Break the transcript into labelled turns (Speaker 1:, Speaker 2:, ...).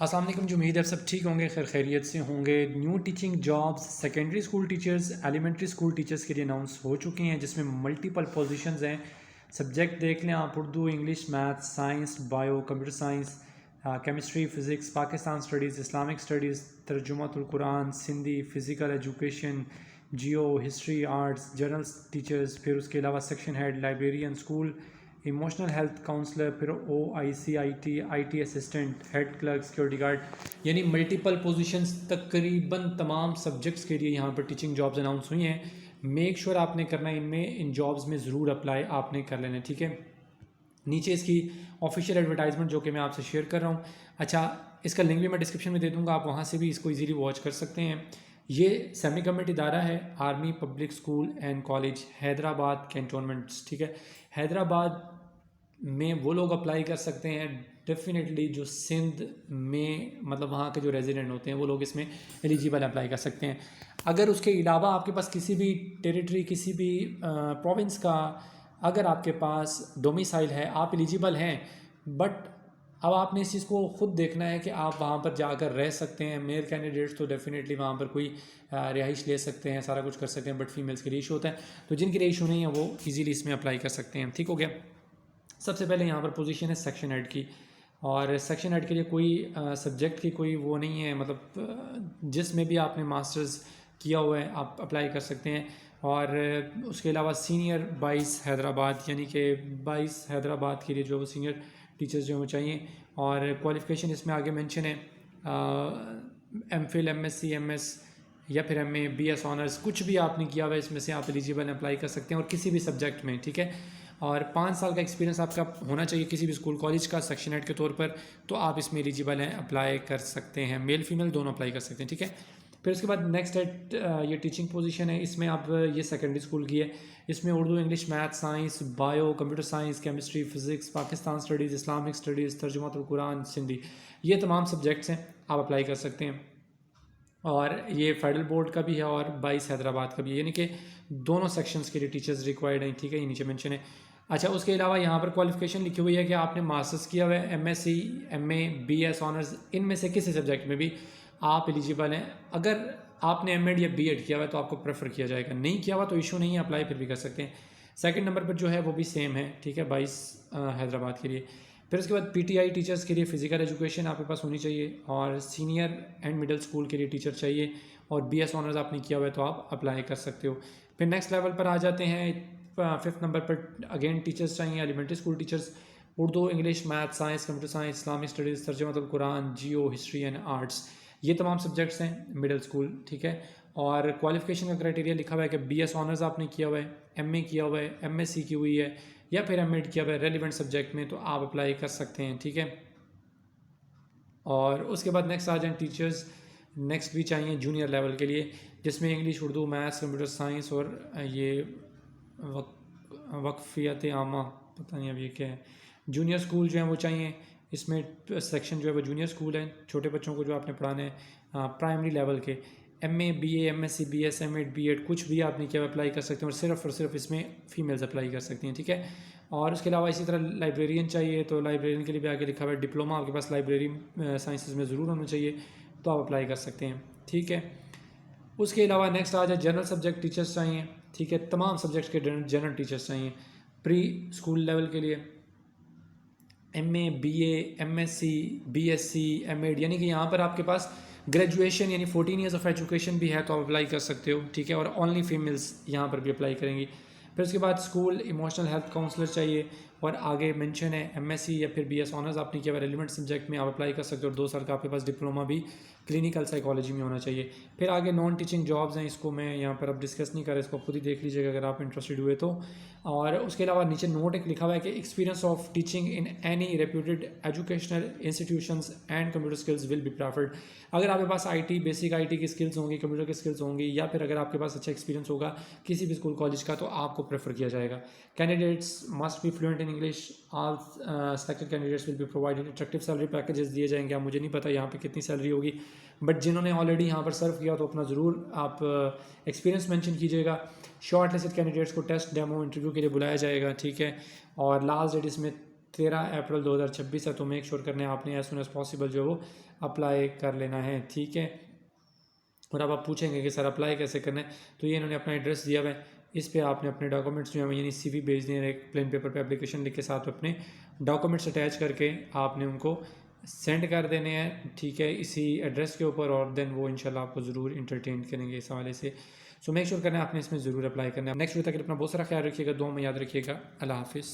Speaker 1: अस्सलाम वालेकुम जी। उम्मीद है सब ठीक होंगे, खैर खैरियत से होंगे। New teaching jobs secondary school teachers, elementary school teachers के लिए अनाउंस हो चुकी हैं, जिसमें मल्टीपल पोजीशंस हैं। सब्जेक्ट देख लें आप, Urdu, English, math, science, bio, computer science, chemistry, physics, Pakistan studies, Islamic studies, तर्जुमातुल कुरान, Sindhi, physical education, geo, history, arts, general teachers, फिर उसके अलावा section head, librarian, school emotional health counsellor, फिर OIC IT assistant, head clerk, security guard, यानी multiple positions तकरीबन तमाम subjects के लिए यहाँ पर टीचिंग जॉब्स अनाउंस हुई हैं। मेक श्योर आपने करना है, इनमें इन जॉब्स में ज़रूर अप्लाई आपने कर लेना है, ठीक है। नीचे इसकी ऑफिशियल एडवर्टाइजमेंट जो कि मैं आपसे शेयर कर रहा हूँ। अच्छा, इसका लिंक भी मैं डिस्क्रिप्शन में दे दूँगा, आप वहाँ से भी इसको ईजीली वॉच कर सकते हैं। ये सेमी गवर्नमेंट इदारा है, army public school and college Hyderabad cantonments, ठीक है। हैदराबाद में वो लोग अप्लाई कर सकते हैं डेफिनेटली जो सिंध में, मतलब वहाँ के जो रेजिडेंट होते हैं वो लोग इसमें एलिजिबल अप्लाई कर सकते हैं। अगर उसके अलावा आपके पास किसी भी टेरिटरी, किसी भी प्रोविंस का अगर आपके पास डोमिसाइल है, आप एलिजिबल हैं, बट अब आपने इस चीज़ को ख़ुद देखना है कि आप वहाँ पर जाकर रह सकते हैं। मेल कैंडिडेट्स तो डेफिनेटली वहाँ पर कोई रिहाइश ले सकते हैं, सारा कुछ कर सकते हैं, बट फीमेल्स के लिए इशू होता है। तो जिनकी रेशो नहीं है वो इजीली इसमें अप्लाई कर सकते हैं, ठीक हो गया। सबसे पहले यहाँ पर पोजीशन है सेक्शन हेड की, और सेक्शन हेड के लिए कोई सब्जेक्ट की कोई वो नहीं है, मतलब जिसमें भी आपने मास्टर्स किया हुआ है आप अप्लाई कर सकते हैं। और उसके अलावा सीनियर 22 हैदराबाद, यानी कि 22 हैदराबाद के लिए जो सीनियर टीचर्स जो हमें चाहिए। और क्वालिफ़िकेशन इसमें आगे मेंशन है, MPhil, MSc, MS या फिर MA, BS ऑनर्स, कुछ भी आपने किया हुआ है इसमें से आप एलिजिबल अप्लाई कर सकते हैं, और किसी भी सब्जेक्ट में, ठीक है। और 5 साल का एक्सपीरियंस आपका होना चाहिए किसी भी स्कूल कॉलेज का सेक्शन हेड के तौर पर, तो आप इसमें एलिजिबल हैं, अप्लाई कर सकते हैं। मेल फीमेल दोनों अप्लाई कर सकते हैं, ठीक है। फिर उसके बाद नेक्स्ट है ये टीचिंग पोजीशन है, इसमें आप ये सेकेंडरी स्कूल की है। इसमें Urdu, English, math, science, bio, computer science, chemistry, physics, Pakistan studies, Islamic studies, तर्जुमातुल कुरान, सिंधी, ये तमाम सब्जेक्ट्स हैं, आप अप्लाई कर सकते हैं। और ये फेडरल बोर्ड का भी है और 22 हैदराबाद का भी है, यानी कि दोनों सेक्शंस के लिए टीचर्स रिक्वायर्ड हैं, ठीक है। ये नीचे मेंशन है। अच्छा, उसके अलावा यहाँ पर क्वालिफिकेशन लिखी हुई है कि आपने मास्टर्स किया हुआ है, MSc, MA, BS ऑनर्स, इनमें से किसी सब्जेक्ट में भी आप एलिजिबल हैं। अगर आपने MAd या B.Ed किया हुआ है तो आपको प्रेफर किया जाएगा, नहीं किया हुआ तो इशू नहीं है, अप्लाई फिर भी कर सकते हैं। सेकंड नंबर पर जो है वो भी सेम है, ठीक है, 22 हैदराबाद के लिए। फिर उसके बाद PTI टीचर्स के लिए फ़िज़िकल एजुकेशन आपके पास होनी चाहिए, और सीनियर एंड मिडिल स्कूल के लिए टीचर चाहिए, और BS ऑनर्स आपने किया हुआ है तो आप अप्लाई कर सकते हो। फिर नेक्स्ट लेवल पर आ जाते हैं, 5th नंबर पर अगेन टीचर्स चाहिए, elementary school teachers, Urdu, English, math, science, computer science, Islamic studies, तर्जुमातुल कुरान, जियो, हिस्ट्री एंड आर्ट्स, ये तमाम सब्जेक्ट्स हैं मिडिल स्कूल, ठीक है। और क्वालिफिकेशन का क्राइटेरिया लिखा हुआ है कि BS ऑनर्स आपने किया हुआ है, MA किया हुआ है, MSc की हुई है, या फिर MAd किया हुआ है रेलिवेंट सब्जेक्ट में, तो आप अप्लाई कर सकते हैं, ठीक है। और उसके बाद नेक्स्ट आ जाए टीचर्स, नेक्स्ट भी चाहिए जूनियर लेवल के लिए, जिसमें English, Urdu, maths, computer science, और ये वक्फियत आमा, पता नहीं अब ये क्या है। जूनियर स्कूल जो है वो चाहिए, इसमें सेक्शन जो है वो जूनियर स्कूल है, छोटे बच्चों को जो आपने पढ़ाना है प्राइमरी लेवल के। MA, BA, MSc, BS, MAd, B.Ed कुछ भी आपने किया अप्लाई कर सकते हैं, और सिर्फ इसमें फ़ीमेल्स अप्लाई कर सकती हैं, ठीक है। और उसके अलावा इसी तरह लाइब्रेरियन चाहिए, तो लाइब्रेरियन के लिए भी आगे लिखा हुआ है डिप्लोमा आपके पास लाइब्रेरी साइंसेज में ज़रूर होना चाहिए, तो आप अप्लाई कर सकते हैं, ठीक है। उसके अलावा नेक्स्ट आ जाए जनरल सब्जेक्ट टीचर्स चाहिए, ठीक है, तमाम सब्जेक्ट्स के जनरल टीचर्स चाहिए। प्री स्कूल लेवल के लिए MA, BA, MSc, BSc, MAd, यानी कि यहाँ पर आपके पास ग्रेजुएशन यानी 14 ईयर्स ऑफ एजुकेशन भी है तो आप अप्लाई कर सकते हो, ठीक है। और ओनली फीमेल्स यहाँ पर भी अप्लाई करेंगी। फिर उसके बाद स्कूल इमोशनल हेल्थ काउंसलर चाहिए, और आगे मेंशन है MSc या फिर BS ऑनर्स आपने किया हुआ रेलिवेंट सब्जेक्ट में आप अप्लाई कर सकते हो, और 2 साल का आपके पास डिप्लोमा भी क्लिनिकल साइकोलॉजी में होना चाहिए। फिर आगे नॉन टीचिंग जॉब्स हैं, इसको मैं यहाँ पर अब डिस्कस नहीं कर रहा, इसको खुद ही देख लीजिएगा अगर आप इंटरेस्टेड हुए तो। और उसके अलावा नीचे नोट एक लिखा हुआ है कि experience of teaching in any reputed educational institutions and computer skills will be preferred. अगर आपके पास बेसिक IT की स्किल्स होंगी, कंप्यूटर की स्किल्स होंगी, या फिर अगर आपके पास अच्छा एक्सपीरियंस होगा किसी भी स्कूल कॉलेज का, तो आपको प्रेफर किया जाएगा। Candidates must be fluent in English, all selected candidates will be provided attractive salary packages दिए जाएंगे। अब मुझे नहीं पता यहाँ पे कितनी सैलरी होगी, बट जिन्होंने ऑलरेडी यहाँ पर सर्व किया तो अपना ज़रूर आप एक्सपीरियंस मेंशन कीजिएगा। शॉर्ट लिस्टेड कैंडिडेट्स को टेस्ट, डेमो, इंटरव्यू के लिए बुलाया जाएगा, ठीक है। और लास्ट डेट इसमें 13 अप्रैल 2026 है, तो मेक श्योर करने आपने एज सुन एज़ पॉसिबल जो वो अप्लाई कर लेना है, ठीक है। और अब आप पूछेंगे कि सर अप्लाई कैसे करना है, तो ये इन्होंने अपना एड्रेस दिया हुआ है, इस पे आपने अपने डॉक्यूमेंट्स जो हैं यानी CV भेज दें, एक प्लेन पेपर पे एप्लीकेशन लिख के साथ अपने डॉक्यूमेंट्स अटैच करके आपने उनको सेंड कर देने हैं, ठीक है, इसी एड्रेस के ऊपर, और देन वो इंशाल्लाह आपको ज़रूर इंटरटेन करेंगे इस हवाले से। सो मेक श्योर करना है आपने इसमें ज़रूर अप्लाई करना है। नेक्स्ट वीडियो तक अपना बहुत सारा ख्याल रखिएगा, दुआ में याद रखिएगा। अल्लाह हाफिज़।